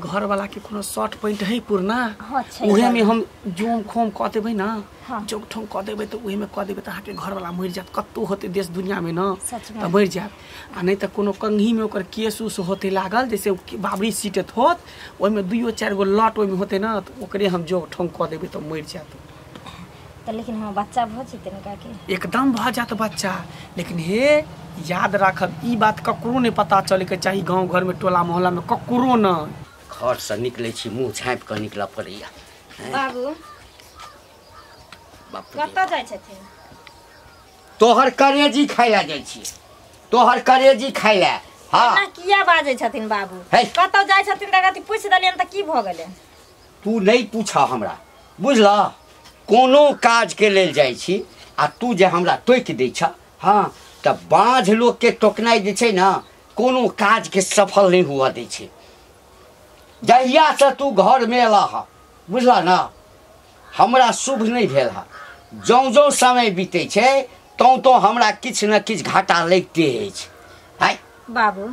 घर वाला के कोनो शर्ट पैंट है पुरना उहे में हम जोम खोम क देबै ना जोक ठोम क देबै त उहे में क देबै त अहाँ के घर वाला मर जात कत्तो होते देश दुनिया में ना त मर जात आ नहीं त कोनो कंघी में ओकर केस उस होते लागल जैसे बाबरी सीटत होत ओइ में दुइयो चार गो लट ओइ में होते ना त ओकरे हम जोक ठोम क देबै त मर जात त लेकिन हम बच्चा भ जते न का के एकदम भ जात बच्चा लेकिन हे याद राखब ई बात ककरो नहीं पता चले के चाहिए गांव घर में टोला मोहल्ला में ककरो न घर से निकले छी मुंह झाँप के निकला पड़ैया बाबू कत्ता जाय छथिन तोहर करेजी खाइला जाय छी तोहर करेजी खाइला हां ना किया बाजै छथिन बाबू कत्ता जाय छथिन त कथि पूछ दलियन त की भ गेलै तू नहीं पूछा हमरा बुझला कोनो काज के लेल जाय छी आ तू जे हमरा टोक दै छ हां त बाँझ लोग के टोकनाई जे छै ना कोनो काज के सफल नहीं हुआ दै छै जहिया से तू घर में एला हा बुझला ना हमरा शुभ नहीं भेल हा जौ जौ समय बीते छे तो हमरा किछ न किछ घाटा लगते अछि हाय बाबू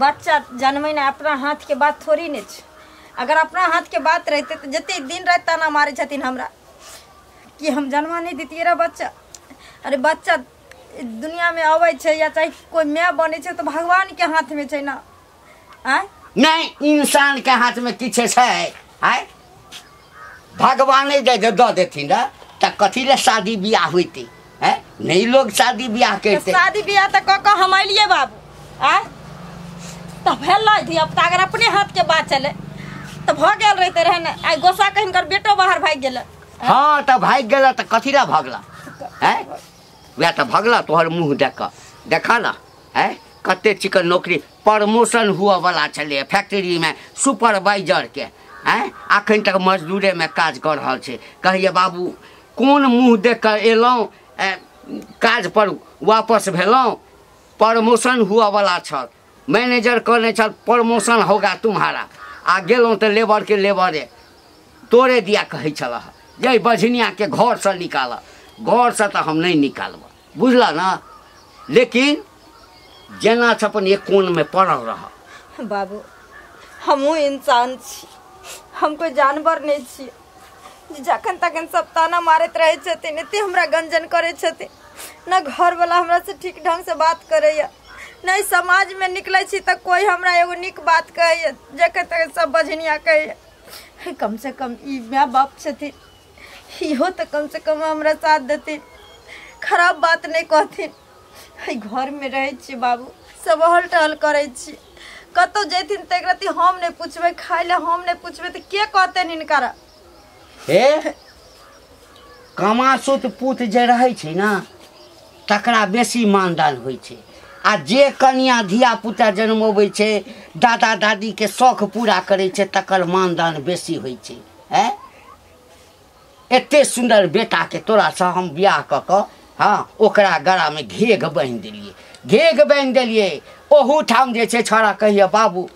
बच्चा जन्मै ना अपना हाथ के बात थोड़ी ने छ अगर अपना हाथ के बात रहते तो जते दिन रात ताना मारे छथिन हमरा कि हम जन्मा नहीं देतिए रे बच्चा अरे बच्चा दुनिया में आवे छे या चाहे कोई माय बने छे तो भगवान के हाथ में छे ना आय नहीं इंसान के हाथ में किछ है आय भगवान दे देथिन रे त कथी ले शादी बियाह होइते हैं नहीं लोग शादी बियाह करते शादी बियाह त क हम आइलिए बाबू आय त भेल थी अब अगर अपने हाथ के बात चले त भ गेल रहते रहे ना आइ गोसा कहिन कर बेटो बाहर भाग गेल हां त भाग गेल त कथी ला भागला हैं वे त भागला तोहर मुंह देखा ना हैं कते चिकन नौकरी प्रमोशन हुआ वाला चले फैक्ट्री में सुपरवाइजर के हैं अखन तक मजदूरे में काज कर रहा छे कहिए बाबू कौन मुंह देख कर एलौं काज पर वापस भेलौं प्रमोशन हुआ वाला छल मैनेजर कहने छल प्रमोशन होगा तुम्हारा आ गेलौं त लेबर के लेबरे तोरे दिया कहे छल जय बझनिया के घर से निकाल घर से तो हम नहीं निकालब बुझला ना लेकिन जेना छपन एक कोन में पड़ल रहा बाबू हमहू इंसान छी हम कोई जानवर नहीं छी जखन तखन सब ताना मारत रहे छथिन एते हमरा गंजन करे छथिन ना घर वाला हमरा से ठीक ढंग से बात करैया नहीं समाज में निकले छी त कोई हमरा एगो निक बात कहैया जखन तखन सब बझनिया कहैया कम से कम ई माय बाप छथिन इहो त कम से कम हमरा साथ देथिन खराब बात नहीं कहथिन घर में रहे छी बाबू सब हल टहल करे छी कतो जैथिन त रति हम नहीं पूछबे खाइ ले हम नहीं पूछबे त के कहते इनकरा हे कमासुत पुत जे रहे छै ना तकरा बेसी मानदान होइ छै आ जे कन्या धिया पुता जन्मोबै छै दादा दादी के शौक पूरा करे छै तकर मानदान बेसी होइ छै हैं एते सुंदर बेटा के तोरा से हम बियाह क हाँ ओकरा गला में घेग बांध देलिए ओहू ठाम जे छै छोरा कहिए बाबू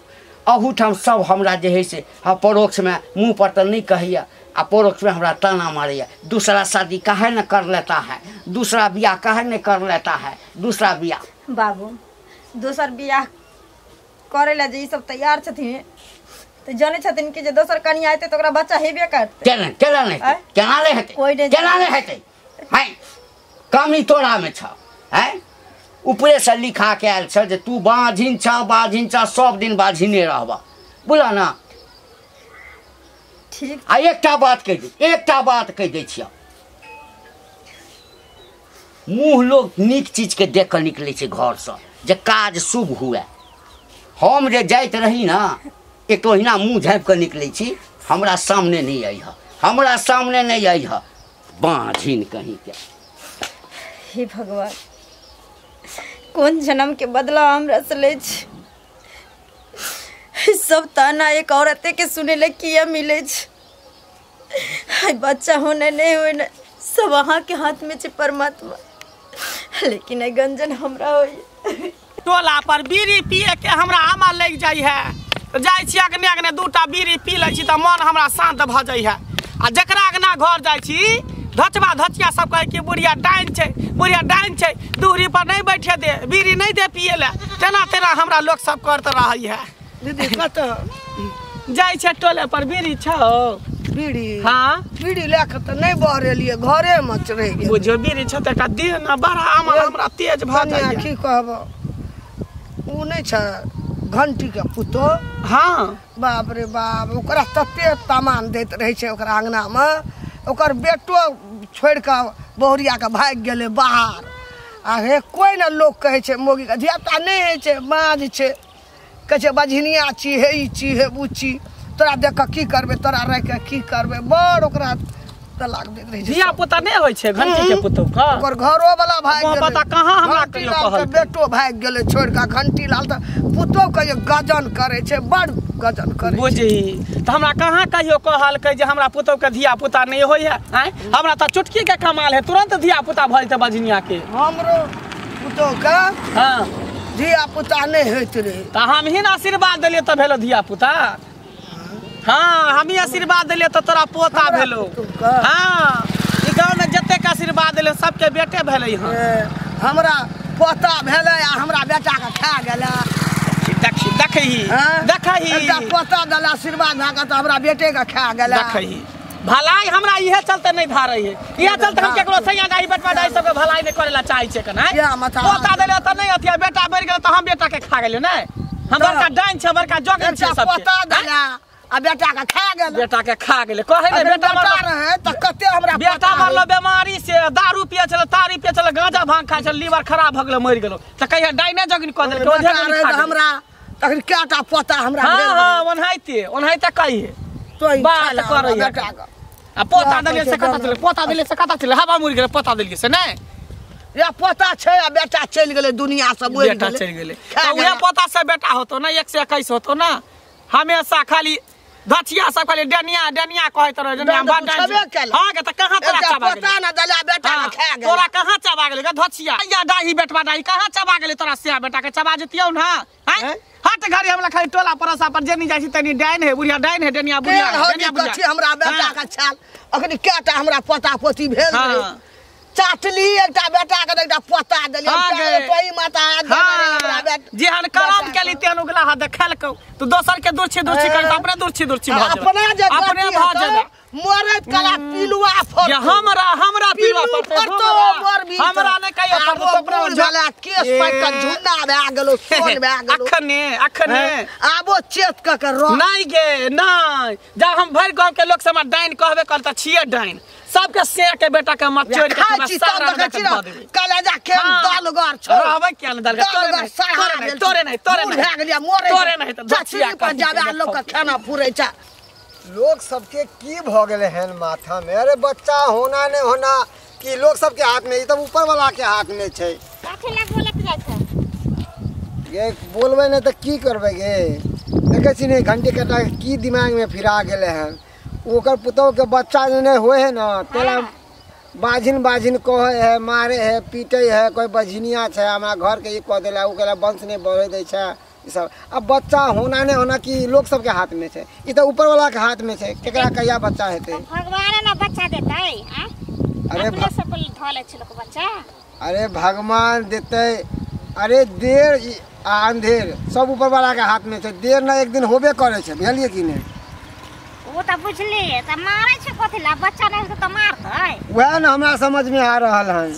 अहू ठाम सब हमरा जे है से हाँ परोक्ष में मुँह पर तो नहीं कहिए आ परोक्ष में हमरा ताना मारे दूसरा शादी काहे न कर लेता है दूसरा बियाह काहे न कर लेता है दूसरा बियाह बाबू दूसर बियाह करे ला जे सब तैयार छथिन तो जाने छथिन कि जे दोसर कन्या आते तो ओकरा बच्चा हेबे करते केना ले हेतै हाय कमी तोरा में छ है ऊपरे से लिखा के आयल छ जे तू बाझिन छ सब दिन बाझिने रहबा बुझला ना ठीक आ एकटा बात कह दै छियै मुँह लोग नीक चीज के देख कर निकले छै घर से जे काज शुभ हुए हम जे जाइत रही ना एक तो हिना मुँह झाँप कर निकले छी हमरा सामने नहीं आई बाझिन कहीं के हे भगवान कौन जन्म के बदला हमरा से ले सब ताना एक औरते के सुने ले किया मिले बच्चा होने नहीं होने सब वहाँ के हाथ में छे परमात्मा लेकिन गंजन हमरा होई टोला पर बीड़ी पिए के हमरा आमा लग जाई है जाय छी अगने दूटा बीड़ी पी ले छी त मन हमरा शांत भ जाई है आ जकरा अगना घर जाय छी धचवा धचिया सब कहे कि बुढ़िया डाइन छे दूरी पर नहीं बैठे दे बीड़ी नहीं दे पिए ले तेना हमरा लोग सब करते रही है दीदी कत जाय छे टोले पर बीड़ी छौ बीड़ी हां बीड़ी लेके त नहीं बहरेलिए घरे में रह गेल बुझो बीड़ी छ त का दे ना बड़ा हमरा तेज भ जाय की कहब उ नहीं छ घंटी के पुतो हां बाप रे बाप ओकरा तते सामान देत रहे छे ओकरा अंगना में ओकर बेटो छोड़ के बहुरिया के भाग गेले बाहर अरे कोई ना लोग कहे छे मोगी का धियाता नहीं है छे माज छे कहे छे बझनिया छी हे ई छी हे बुची तोरा देख की करबे तोरा रह के की करबे बड़ ओकरा तलाक देत रहे छे धिया पुता नहीं होय छे घंटी के पुतो का ओकर घरो वाला भाग गेले पता कहां हमरा कहियो कहल बेटो भाग गेले छोड़ के घंटी लाल त पुतो के गजन करे छे बड़ गजन करे बुझी त हमरा कहां कहियो कहल के जे हमरा पुतो के धिया पुता नहीं होय है हमरा त चुटकी के कमाल है तुरंत धिया पुता भ जते बझनिया के हमरो पुतो का हां धिया पुता नहीं होत रे त हम ही आशीर्वाद देलिए त भेलो धिया पुता हां हम ही आशीर्वाद देलिए त तोरा पोता भेलो हां ई गांव में जते के आशीर्वाद देले सबके बेटे भेलै हां हमरा पोता भेले आ हमरा बेटा के खा गेला देखही एकटा पोता देला आशीर्वाद भागा त हमरा बेटे के खा गेला देखही भलाई हमरा इहे चलते नहीं भा रही है इहे चलते हम केकरो सैया दाई बेटवा दाई सब भलाई नहीं करेला चाहि छै कना पोता देले त नहीं अथिया बेटा बढ़ गेल त हम बेटा के खा गेले नहीं हम बड़का डाइन छै बड़का जोगन छै सब पोता देला आ बेटा के खा गेल बेटा के खा गेले कहे ने बेटा रहे त कते हमरा बेटा मरलो बीमारी से दारू पिए चल तारी पिए चल गांजा भांग खाय चल लीवर खराब भ गेल मर गेलो त कहिया डाइने जोगन क देल ओझे हमरा तखन केटा पोता हमरा हां हां ओनहाइते कहिए तोई बात करे बेटा आ पोता देले से कता चले हवा मुड़ गेले पोता देलिए से नहीं या पोता छै आ बेटा चल गेले दुनिया से बोल बेटा चल गेले त उहे पोता से बेटा होतो ना 121 होतो ना हमेशा खाली धचिया सब खाली डनिया कहत रहे जने हम बात हां के त कहां तोरा चबा गेले पोता ना दला बेटा के खा गेले तोरा कहां चबा गेले धचिया या दाही बेटवा दाही कहां चबा गेले तोरा से बेटा के चबा जतियौ ना हैं हट घरी हमरा खाली टोला परसा पर जेनी जाई छी तनी डाइन है बुढ़िया डाइन है डनिया बुढ़िया हमरा बेटा के छाल अखनी केटा हमरा पोता पोती भेल चाटली एकटा बेटा के एकटा पोता देली तोई माता हमरा बेटा जेहन करम केली तेन उगला हा देखल को तू दोसर के दूरछी कर अपने दूरछी भ जा अपने भ जा मोरे कला पिलुआ फट हमरा पिलुआ पड़ते हमरा ने कहियो पड़तो अपने झला केस पाक के झुंडा भए गेलो सोन भए गेलो अखने आबो चेत के रो नहीं गे नहीं जा हम भर गांव के लोग से डाइन कहबे कर त छिए डाइन सबके से के बेटा के मत छोड़ के सारा कलेजा के दालगर छोड़ रहबे क्या न दालगर तोरे नहीं भए गेलिया मोरे तोरे नहीं त दछिया पर जाबे लोग के खाना फुरै छ लोग सबके की भ गेले हैं माथा में अरे बच्चा होना नहीं होना कि लोग सबके हाथ में ई तब ऊपर वाला के हाथ में छै काथे ला बोले के जाय छ ये बोलबे नहीं त की करबे गे देखे छी नहीं घंटे कटा की दिमाग में फिरा गेले हैं ओकर पुतौ के बच्चा जने होए है ना तेला बाझिन कहे है मारे है पीटे है कोई बझनिया छै हमरा घर के ई कह देला उ केला वंश नहीं बढ़े दे छै ई सब अब बच्चा होना नहीं होना कि लोग सबके हाथ में छै ई त ऊपर वाला के हाथ में छै केकरा कहिया बच्चा हेते भगवान ना बच्चा देतै अरे अपने से बोल धले छ लोग बच्चा अरे भगवान देते अरे देर आ अंधेर सब ऊपर वाला के हाथ में छै देर ना एक दिन होबे करे छै बुझलिए कि नहीं वो त बुझली त मारै छ कथि ला बच्चा नहीं त मारतै वह ना हमरा समझ में आ रहल है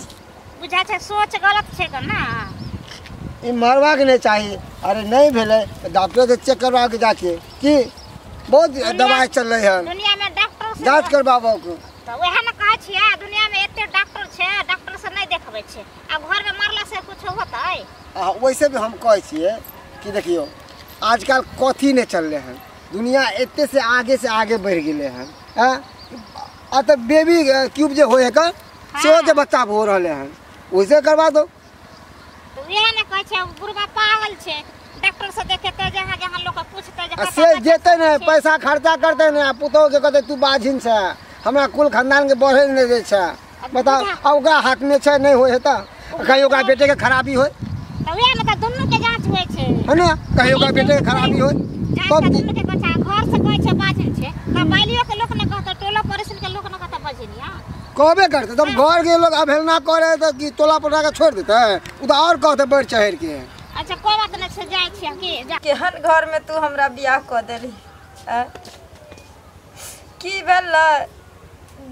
बुझा छै सोच गलत छै ना ई मरवा के नहीं चाहिए अरे नहीं भेले तो डॉक्टर से चेक करवा के जाके कि बहुत दवाई चल रही है दुनिया में डॉक्टर से जांच करवाबो को तो वह न कहै छियै दुनिया में एते डॉक्टर छै डॉक्टर से नहीं देखबै छै अब घर में मरला से कुछ होतै वैसे भी हम कहै छियै कि देखियो आजकल कथी नहीं चल रहे हैं दुनिया एते से आगे बढ़ गेले हैं आ त बेबी क्यूब जे होए का से के बच्चा हो रहले हैं वैसे करवा दो तो ये न कहै छै बुढ़वा पागल छै डॉक्टर से देखेते जहां लोग पूछते जे से जेते न पैसा खर्चा करते न पुतो के कहते तू बाझिन छै हमरा कुल खानदान के बढ़े नहीं दे छै बता अब ओकरा हाथ में छै नहीं होय त कहीं ओकरा बेटे के खराबी होय तो ये मतलब दोनों के जांच होय छै है ना कहीं ओकरा बेटे के खराबी होय तब दोनों के बच्चा घर से कहै छै बाझिन छै त बालियो के लोग न कहत टोला परिसन के लोग न कहत बाझिनिया कहबे करते तब घर के लोग अवहेलना करे त कि टोला पटा के छोड़ देते उ त और कहते बढ़ चढ़ के अच्छा कोई बात नहीं से जाय छी के केहन घर में तू हमरा बियाह क देली की भेल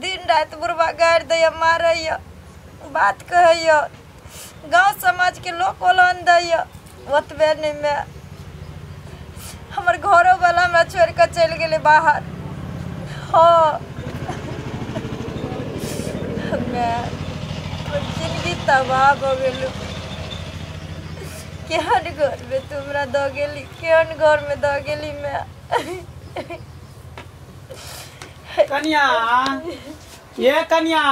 दिन रात बुढ़वा गाड़ दैया मारैया बात कहैया गांव समाज के लोग ओलन दैया ओतबे नहीं मैं हमर घरों वाला हमरा छोड़ कर चल गए बाहर। हाँ मैं जिंदगी तबाह हो गई। केहन घर में तुमरा दो गेली केहन घर में दो गेली मैं। कन्या ये कन्या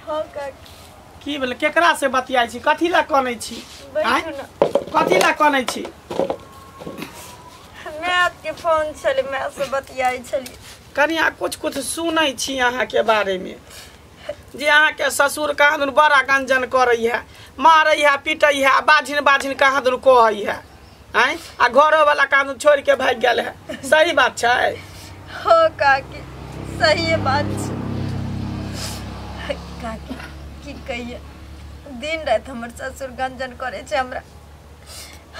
हाँ काकी की बोले केकरा से बतियाई छी कथी ला कनै छी कथी ला कनै छी। मैं आपके फोन चले मैं से बतियाई छली। कन्या कुछ कुछ सुनै छी अहाँ के बारे में जे अहाँ के ससुर कहाँ दुन बड़ा गंजन करई है मारई है पीटई है बाझिन बाझिन कहाँ दुन कहई है हैं आ घरो वाला कहाँ दुन छोड़ के भाग गेल है। सही बात छै। हो काकी सही बात छै। काकी की कहिए दिन रात हमर ससुर गंजन करे छे हमरा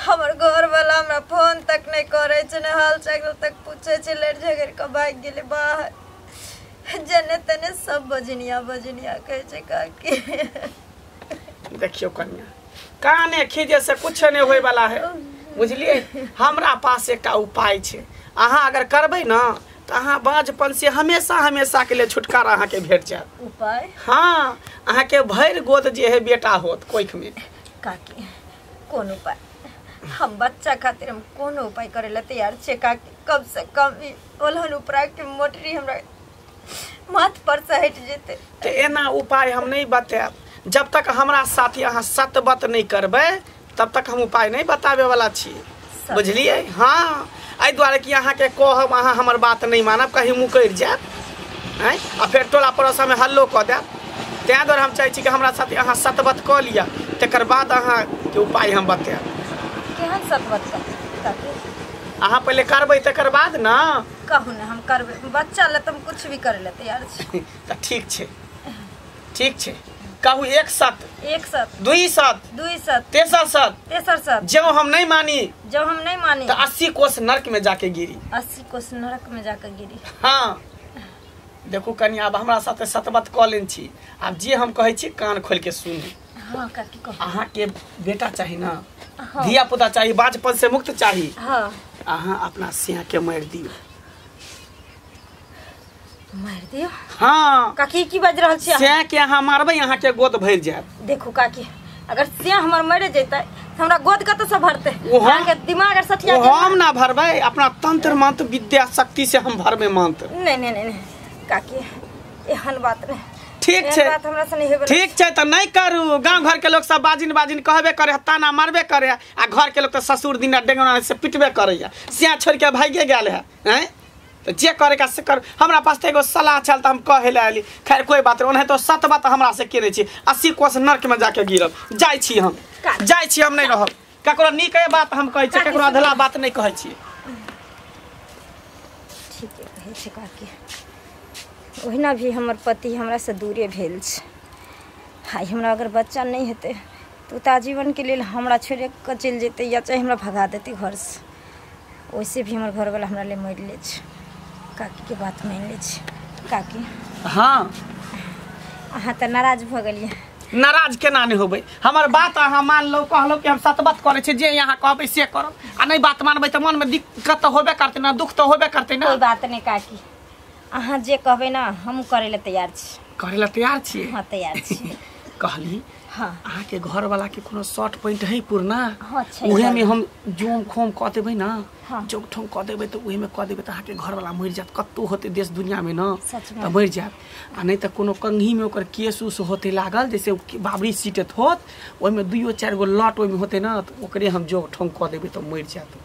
हमर घर वाला हमरा फोन तक नहीं करे छे न हाल चाल तक पूछे छे लड़ झगड़ के भाग गेले बाहर जने तने सब बजनिया कहे छे काकी। देखियो कन्या काने खीजे से कुछ नहीं होय वाला है बुझलिए। हमरा पास एक उपाय छे अहाँ अगर करबै ना तो अहाँ बाँझपन से हमेशा हमेशा के लिए छुटकारा अहाँ के भेट जाए। उपाय हाँ अहाँ के भर गोद जे है बेटा होत कोख में। काकी कौन उपाय हम बच्चा खातिर हम कौन उपाय करे ला तैयार छे काकी। कम से कम ओलहन उपरा के मोटरी हमरा माथ पर से हट जेते। तो एना उपाय हम नहीं बताएब जब तक हमरा साथी अहाँ सतबत नहीं करबै तब तक हम उपाय नहीं बतावे वाला छी बुझलिए। हाँ एहि दुआरे कि अहाँ के कहब अहाँ हमर बात नहीं मानब कहीं मुकर जायब हैं आ फिर टोला पड़ोसा में हल्लो कऽ देब। तैं दुआरे हम चाहे छी कि हमरा साथी अहाँ सतबत कऽ लिअ तकर बाद अहाँ के उपाय हम बताएब। केहन सतबत काकी अहाँ पहले करबै तकर बाद ना कहू ना हम करबै बच्चा ले तुम कुछ भी करे ले तैयार छी। तो ठीक छे कहू एक सत दुई सत तेसर सत जो हम नहीं मानी तो 80 कोस नरक में जाके गिरी। 80 कोस नरक में जाके गिरी। हाँ देखू कन्या अब हमरा साथे सतबत कऽ लेन छी अब जे हम कहै छी कान खोल के सुनी। हाँ काकी कहू अहाँ के बेटा चाहिए ना। हाँ। धिया पुता चाहिए बाँझपन से मुक्त चाहिए। हाँ अहाँ अपना सिंह के मार दियो। मार दियो। हाँ काकी की बाज रहल छी सिंह के अहाँ मारबै अहाँ के गोद भर जाए। देखो काकी अगर सिंह हमर मर जेतै हमरा गोद कत से भरते अहाँ के दिमाग और सठिया हम ना भरबै अपना तंत्र मंत्र विद्या शक्ति से हम भरबै मंत्र। नहीं काकी एहन बात नहीं ठीक छे तो नहीं करू। गांव घर के लोग सब बाजिन कहबे करे ताना मारबे करे आ घर के लोग तो ससुर दिन डेंगना से पिटबे करे सिया छोड़ के भागे गेल है हैं तो जे करे का से कर। हमरा पास तो एगो सलाह चल त हम कहे ले आली खैर कोई बात नहीं तो सत बात हमरा से केने छी 80 कोस नरक में जाके गिरब जाय छी हम नहीं रहब ककरो नीक बात हम कहै छी ककरो अधला बात नहीं कहै छी। ठीक है कहै छी काकी ओहिना भी हमर पति हमरा से दूरे भेल छै। हाय हमरा अगर बच्चा नहीं हेते तो आजीवन के लिए हमरा छोड़ के चल जेते या चाहे हमरा भगा देते घर से। वैसे भी हमर घर वाला हमरा ले मर ले छै काकी के बात मान ले छै। काकी हाँ अहाँ तो नाराज भ गेलिए। नाराज केना नहीं होबै हमर बात अहाँ मान लो कहलो कि हम सतबत करे छी जे यहाँ कहबै से करब आ नहीं बात मानबै तो मन में दिक्कत तो होबे करते ना दुख तो होबे करते ना। कोई बात नहीं काकी अहाँ जे कहबै ना हम करे ले तैयार छी। करे ले तैयार छी। हाँ तैयार छी। कहली हाँ अहाँ के घर वाला के कोनो शॉर्ट पॉइंट है पुरना हाँ उहे में हम जोम खोम क देबै ना हाँ। जोक ठोम क देबै तो उहे में क देबै तो अहाँ के घर वाला मर जात कत्तो होते देश दुनिया में ना सच में तो मर जात आ नहीं तो कोनो कंघी में ओकर केस उस होते लागल जैसे बाबरी सीटत होत ओइ में 2-4 गो लट ओइ में होते ना तो ओकरे हम जोक ठोम क देबै तो मर जात।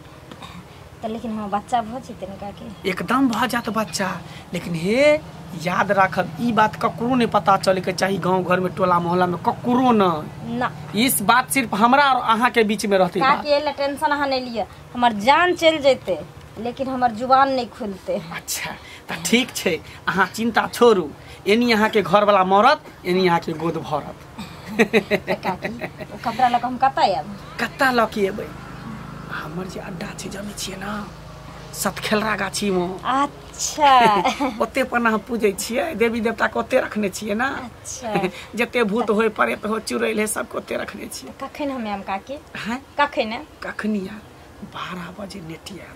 तो लेकिन हम बच्चा भ जेते ना काकी एकदम भ जात बच्चा लेकिन हे याद रखब ई बात ककरो नहीं पता चले के चाहिए गांव घर में टोला मोहल्ला में ककरो ना इस बात सिर्फ हमरा और अहाँ के बीच में रहती काकी एला टेंशन अहाँ नहीं लिए हमर जान चल जेते लेकिन हमर जुबान नहीं खुलते। अच्छा तो ठीक छे अहाँ चिंता छोड़ू एनी अहाँ के घर वाला मरत एनी अहाँ के गोद भरत। काकी कपड़ा लक हम कता आब कत्ता लकी एबै हमर जे अड्डा छै जानै छियै ना सतखेलरा गाछी में। अच्छा ओते पर ना हम पूजे छियै, देवी देवता के ओते रखने छियै ना। अच्छा जते भूत होय प्रेत हो चुड़ैल है सबके ओते रखने छियै। कखन हमें हम काकी हैं कखन कखनी यार 12 बजे नेटिया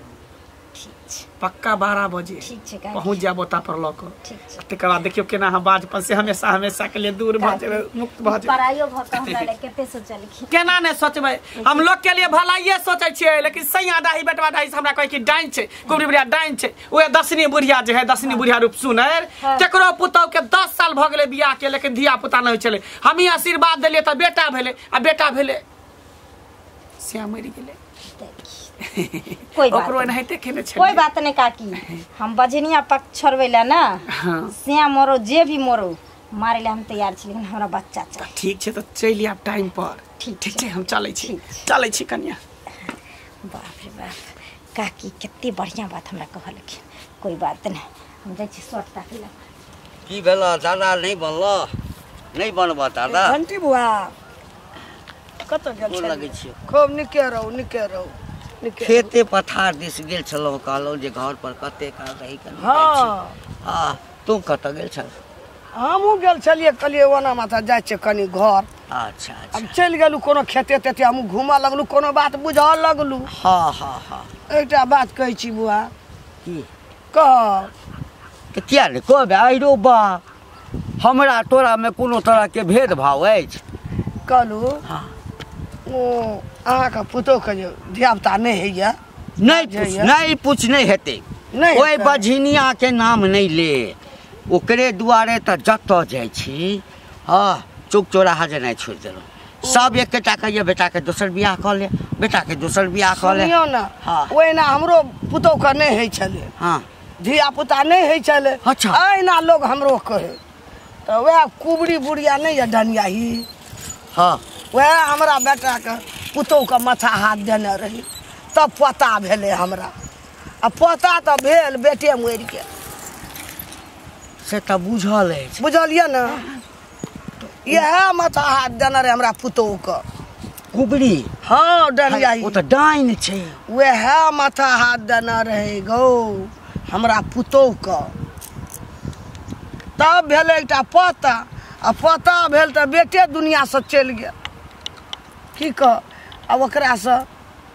ठीक छै पक्का 12 बजे ठीक छै काकी पहुंच जाब ओता पर लक। ठीक छै तकर बाद देखियो केना हम बाज पर से हमेशा हमेशा के लिए दूर भ जेबै, मुक्त भ जेबै। पराइयो भ के हमरा ले केते सोचलखिन केना ने सोचबै, हम लोग के लिए भलाइए सोचै छियै, लेकिन सैया दाही बेटवा दाही से हमरा कहै कि डाइन छै, कुबरी बुढ़िया डाइन छै। ओए दसनी बुढ़िया जे है दसनी बुढ़िया रूप सुनर केकरो पुतौ के 10 साल भ गेलै बियाह के, लेकिन धिया पुता नै होय छलै। हमही आशीर्वाद देलियै त बेटा भेलै, आ बेटा भेलै श्याम मरि गेलै। कोई बात ओकरो नहीं देखेने छलियै। कोई बात नहीं काकी, हम बजनिया पक छोड़बै ला ना। हां श्याम मरो जे भी मरो मारे ला हम तैयार छी, लेकिन हमरा बच्चा चाहिए। ठीक छै त चलि आब टाइम पर। ठीक छै हम चलै छी, चलै छी कन्या। बाप रे बाप, काकी कितनी बढ़िया बात हमरा कहलखिन। कोई बात नहीं, हम जाइ छी शॉर्ट ताकि ला। की भेला दादा नहीं बनला? नहीं बनबा दादा? घंटी बुआ कत गेल गोर छै? लगै छियै। खूब निके रहू निके रहू निके। खेते पथार दिस गेल छलौ, कहलौ जे घर पर कते काल रही के। हाँ हां तू कत गेल छल? हमहूँ गेल छलियै, कहलियै ओना माथा जाइ छै कनी घर। अच्छा अब अच्छा चलि गेलू कोनो खेते तेते, हमहूँ घूमऽ लगलू, कोनो बात बुझऽ लगलू। हाँ हाँ हाँ एकटा बात कहै छी बुआ, की कह तो क्या रे कहबे आइरो बा हमरा तोरा में कोनो तरह के भेदभाव अछि? कहलू हाँ ओ अहाँके पुतोहके जे धियापुता नहि होइए नहीं पूछ नहीं हेते। नहीं कोई हेतै। बझिनिया के नाम नहीं ले, ओकरे दुआरे त जत जाइ छी। हाँ चौक चौराहा जे नहीं छोड़ देलो, सब एकेटा कहिए बेटा के दोसर बियाह क ले, बेटा के दोसर बियाह क ले। सुनियौ ना, हाँ। ओहिना हमरो पुतोहके नहि होइ छलै, हाँ धियापुता नहि होइ छलै। अच्छा। अहिना लोग हमरो कहै, तऽ वएह कुबरी बुढ़िया नहि यऽ डनियाही, हाँ वएह हमरा बेटाके पुतोहके माथा हाथ देने रही, तब पता भेलै हमरा। आ पता तऽ भेल बेटे मरि गेल, से त बुझल अछि। बुझलियै ने। इएह माथा हाथ देने रहे हमरा पुतोहके। कुबरी हाँ डनियाही, ओ त डाइन छै। वएह माथा हाथ देने रहे गौ हमरा पुतोहके। तब भेल एकटा पता, आ पता भेल तऽ बेटे दुनिया से चलि गेल। की कह, अब ओकरा से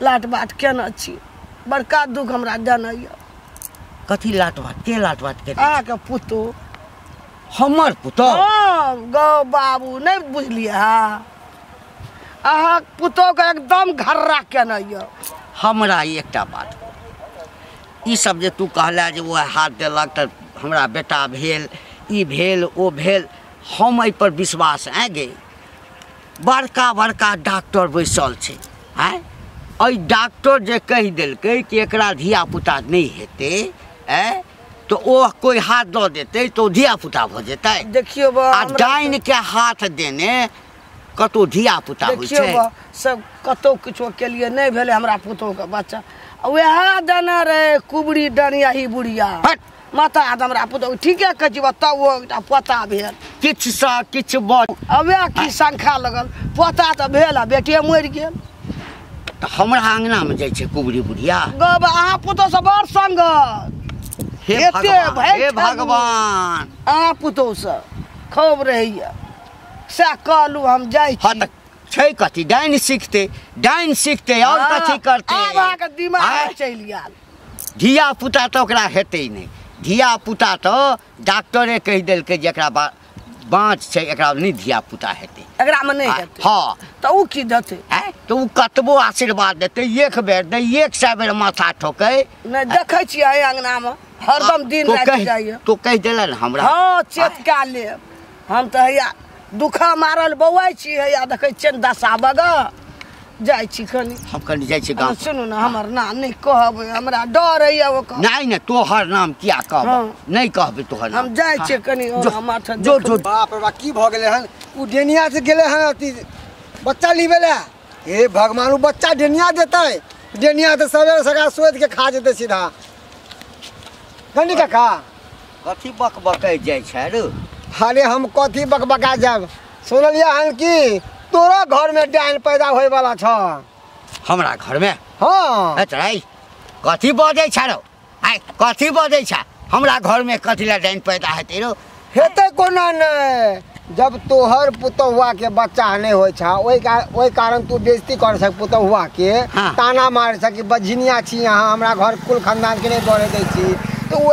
लाट बाट केना छी, बड़का दुख हमरा देने यऽ। कथी लाट बात के लाट बात के? अहाँके पुतोह। हमर पुतोह? हाँ गौ बाबू नहीं बुझलियै हा, अहाँ पुतोहके एकदम घर्रा केने यऽ। हमरा एकटा बात, ई सब जे तू कहला जे वो हाथ देलक त हमरा बेटा भेल, ई भेल ओ भेल, हम एहि पर विश्वास आ गए। बड़का बड़का डॉक्टर बैसल छै, हैं एहि डॉक्टर जे कहि देलकै कि एकरा धिया पुता नहीं हेते, तो ओ कोई हाथ दऽ देतै तो धिया पुता भ जेतै। देखियो बा, आ डाइन के हाथ देने कतौ धिया पुता होइ देखियो छै? बा, सब कतौ किछो के लिए नहीं भेले हमरा पुतोहके बच्चा। वएह देने रहे कुबरी डनियाही बुढ़िया हट। माथा हाथ हमरा पुतोह। ठीके कहै छी, तब वो एकटा पता भेल। किछु सा किछु बड़ अबे की शंखा लगल, पता तऽ भेल आ बेटे मरि गेल। त हमरा अंगना में जाइ छै कुबरी बुढ़िया। गौ बा, अहाँ पुतोह से बड़ संगत। हे एते भगवान भरि हे ठगू। भगवान। अहाँ पुतोह से खूब रहैया, सएह कहलू हम जाइ हाँ छी। त छै कथी, डाइन सीखते और कथी करते? आब अहाँके दिमाग आँय? में चलि गेल। धिया पुता तो ओकरा हेतै नहीं, धिया पुता तो डॉक्टरे कहि देलकै जे एकरा बाँच छै, एकरा नहीं धिया पुता हेतै। एकरा में नहीं हेतै हाँ तऽ उ की देतै? तो उ कतबो आशीर्वाद देतै, एक बेर दे, 100 बेर माथा ठोकै। नहीं देखै छियै एहि अंगना में हरदम दिन राति जाइए। तो कहि देले ना हमरा। हाँ चेतका लेब, हम तऽ हैया दुखा मारल बौआइ छी, हैया देखै छियै दशा बगऽ जाइ छी कनी। हम कनी जाइ छी गाँव। सुनू ना, हमर नाम नहीं कहबै, हमरा डर हैया ओकर। नहीं नहीं तोहर नाम किया कहब? हाँ। नहीं कहबे तोहर नाम। हम जाइ छियै कनी जो, माथा जो जो बाप रे बाप की भ गेले हन? उ डेनिया से गेले हन अथी बच्चा लीबे ला। हे भगवान, उ बच्चा डेनिया देतै? डेनिया तो सवेरे सका सोच के खा जेतै सीधा। घंटी काका कथी बक बकै जाइ छै रे? अरे हम कथी बकबका जाब, सुनलिया हन कि तोरा घर में डाइन पैदा होए वाला छ। हमरा घर में? हाँ अच्छा कथी बजै छ रो? आइ कथी बजै छ हमरा घर में कथी ला डाइन पैदा हेतै रो हेतै कोना नहीं जब तोहर पुतहुआ के बच्चा नहीं होय छा ओई कारण तू बेइज्जती कर सक पुतहुआ के ताना मार सक कि बझिनिया छी यहाँ हमरा घर कुल खानदान के नहीं बढ़े दै छी तो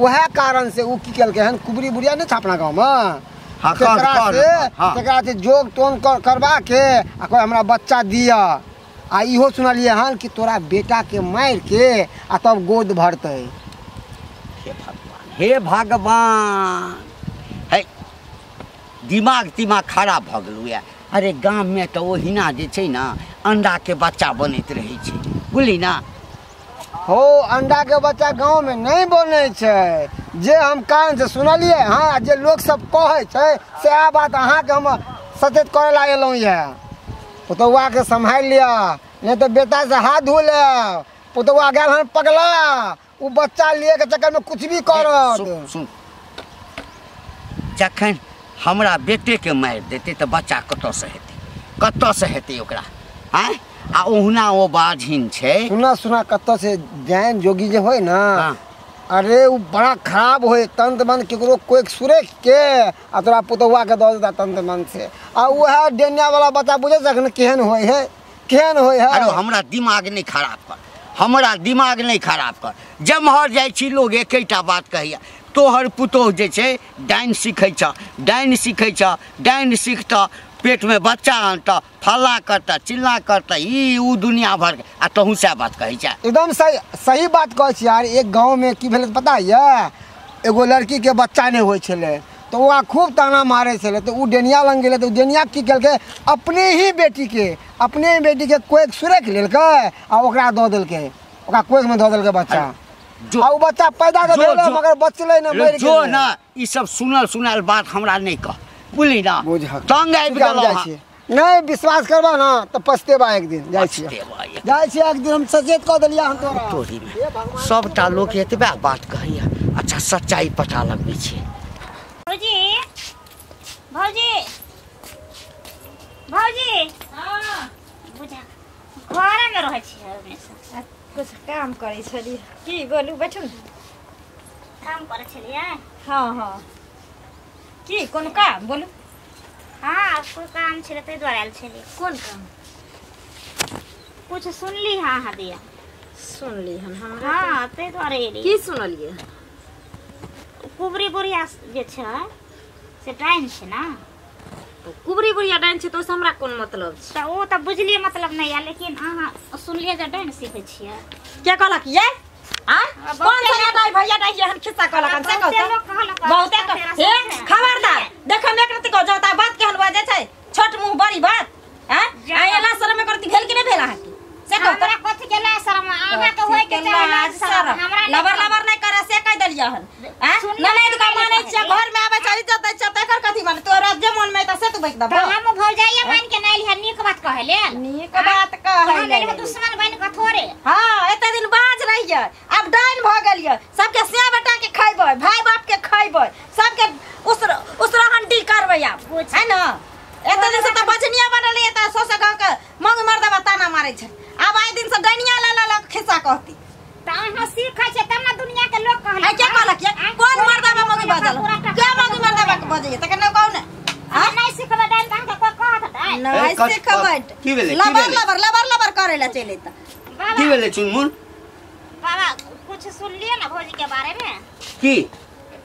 वह कारण से उ की केलकै हन कुबरी बुढ़िया नहीं छापना गांव में तेकरा से जोग तोन करवा के आ कोई हमरा बच्चा दिया आ इहो सुनलिए हन कि तोरा बेटा के मार के आ तब गोद भरतै हे भगवान हे दिमाग खराब भ गेलौ या अरे गांव में तो ओहिना जे छै ना अंडा के बच्चा बनैत रहै छै बुझली ना हो अंडा के बच्चा गांव में नहीं बने छै जे हम कान से सुनलिए हाँ जे लोग सब कहे छै से बात अहाँ के हम सचेत करे लागलौ ये पुतौआ के संभाल लिया नहीं तो बेटा से हाथ धो ले पुतौआ गेल हन पगला उ बच्चा लिए के चक्कर में कुछ भी करत सुन जखन हमरा बेटे के मार देते तो बच्चा कत से हेतै ओकरा हैं आ ओहुना ओ बाझिन छै सुना कत से जैन जोगी जे होय ना अरे वो बड़ा खराब होय तंत्र मन केकरो कोई सुरेख के आ तोरा पुतौआ के दे देता तंत्र मन से आ वह डेनिया वाला बच्चा बुझे सक केहन होय है अरे हमरा दिमाग नहीं खराब कर जमहर जाइ छी लोग एकेटा बात कहैया तोहर पुतोह जे छै डाइन सीखै छ डाइन सीखता पेट में बच्चा आनता फल्ला करता चिल्ला करता ई उ दुनिया भर आ तहू से बात कहै छ एकदम सही बात कहै छी यार एक गांव में की भेल पता है एगो लड़की के बच्चा नहीं होय छले तो वहाँ खूब ताना मारे छले तो उ डेनिया लंग गेले तो डेनिया की केलकै अपने ही बेटी के कोई सुरेख लेलकै आ ओकरा दऽ देलकै ओकरा कोई में दऽ देलकै बच्चा आ उ बच्चा पैदा कर देलकै मगर बचलै ना मरि गेलै जो ना ई सब सुनल बात हमरा नहीं कह बुझली ना तंग आबि गेलौ नहीं विश्वास करबा ना तो पछतेबा एक दिन जाइ छी एक दिन हम सचेत कऽ देलिया हम तोरी में सबटा लोग एतबे बात कहैया अच्छा सच्चाई पता लगबै छै भौजी हां बुझा घर में रहै छी हमेशा कुछ काम करै छली की बोलू बैठू काम करै छलियै हां की कोन काम बोलू हाँ कोई काम छले ते द्वारा आयल छले कोन काम कुछ सुनली हाँ दिया सुनली हमरा हाँ ते द्वारा एली की सुनलिए कुबरी बुढ़िया जे छै से डाइन छै ना तो कुबरी बुढ़िया डाइन छै तो हमरा कोन मतलब छै त ओ त बुझलिए मतलब नहीं है लेकिन अहाँ सुनलिए जे डाइन सीखै छियै के कहलक ये कौन सा डाइन भैया डाइन ये हम खिस्सा कहलक से कहत बहुते हे खबरदार देख हम एक रति को जाता बात केहन बाजे छै छोट मुंह बड़ी बात हैं आयला शर्म में करती भेल कि नहीं भेला है से हमरा कथि के ला शर्म आगा के होय के चाहे शर्म हमरा लबर नहीं करे से कह देलिया हन हैं ननद का माने छै घर में आबे चली जतै छै तकर कथि माने तोरा जे मन में त से तू बैठ दब हम भौजाइया मान के नहीं लिया नीक बात कहले दुश्मन बन के थोड़े हां एते दिन बाज रहिए अब डाइन भ गेलिए सबके से बेटा के खइबै भाई बाप के खइबै सबके उसरा हंडी करबै आप है ना एते दिन से त बचनिया बनल है त सोसा गांव के मंग मर्दबा ताना मारै छै अब आइ दिन से डाइनिया ला खिस्सा कहती त अहाँ सीखै छै तब ना दुनिया के लोग कहले आ के कहलक कोन मर्दबा मंग बाजल के मंग मर्दबा के बजै त कने कहू ने आ नहीं सीखबै डाइन त अहाँ कोई कहत है नहीं सीखबै की भेलै लबर करे ला चले त की भेलै चुनमुन बाबा कुछ सुन लिए ना भौजी के बारे में की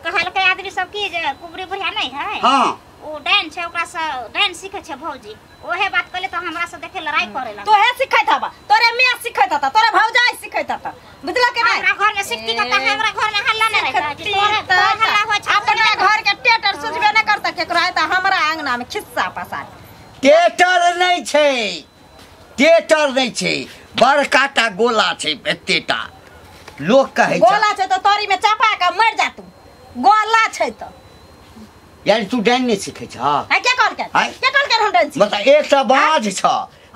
कहल के आदमी सब की जे कुबरी बुढ़िया नहीं है हां ओ डाइन छै ओकरा से डाइन सीखे छै भौजी ओहे बात कहले तो हमरा से देखे लड़ाई करे ला तो हे सिखैत हबा तोरे मियां सिखैत हता तोरे भौजाई सिखैत हता बुझला के नहीं हमरा घर में सिखती का हमरा घर में हल्ला नहीं रहता तोरे हल्ला हो छै अपने घर के टेटर सुझबे नहीं करता केकरा है त हमरा आंगना में खिस्सा पसार टेटर नहीं छै बड़काटा गोला छै एतेटा लोग कहै छै गोला छै तो तोरी में चापा के मर जा तू गोला छै त यार तू डाइन नहीं सीखे छ आ के कहल के हम डाइन बता एक सा बाज छ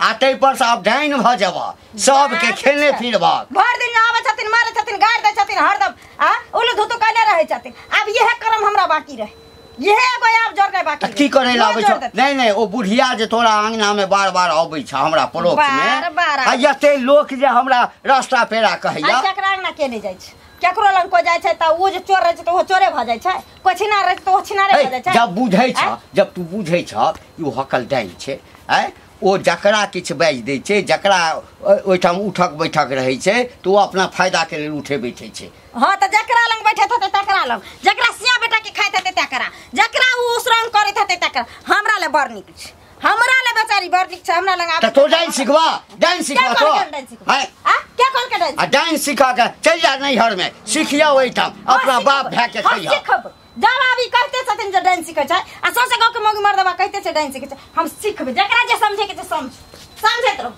आते पर से अब डाइन भ जाबा सब के खेलने फिरबा भर दिन आवे छथिन मारे छथिन गाड़ दे छथिन हरदम आ उलू धुतु कहने रहे छथिन अब यह कर्म हमरा बाकी रहे ये एगो आप जोर के बाकी की करे लाबै छ नहीं ओ बुढ़िया जे तोरा आंगना में बार-बार आबै छ हमरा पड़ोस में आ एते लोक जे हमरा रास्ता पेरा कहैया केकरा आंगना के नहीं जाय छै केकरो लंग को जाय छै त ओ जे चोर रहै छै त ओ चोरे भ जाय छै कोइ छिनार रहै छै त ओ छिनारे भ जाय छै जब बुझै छ जब तू बुझै छ ई हकल डाइन छै ओ जकरा किछु बाजि दै छै जकरा ओहिठाम उठक बैठक रहै छै तऽ ओ अपना फायदा के लेल उठे बैठे छै हाँ तो जकरा लंग बैठत हेतै तकरा लंग जकरा सिया बेटा के खाइत हेतै तकरा जकरा उ उसरंग करैत हेतै तकरा हमरा ले बड़ नीक छै हमरा ले बेचारी बड़ नीक छै हमरा लंग आबै तो डाइन सिखवा तो है क्या कौन के डाइन डाइन सिखा के चल जा नैहर में सिखिया ओहिठाम अपना बाप भाई के खइया सिखब जब अभी कहते छथिन जे डाइन सिखै छै आ सौसे गांव के मौगी मर्दवा कहते छै डाइन सिखै छै हम सिखबै जकरा जे समझे के छै समझ समझैत रहो।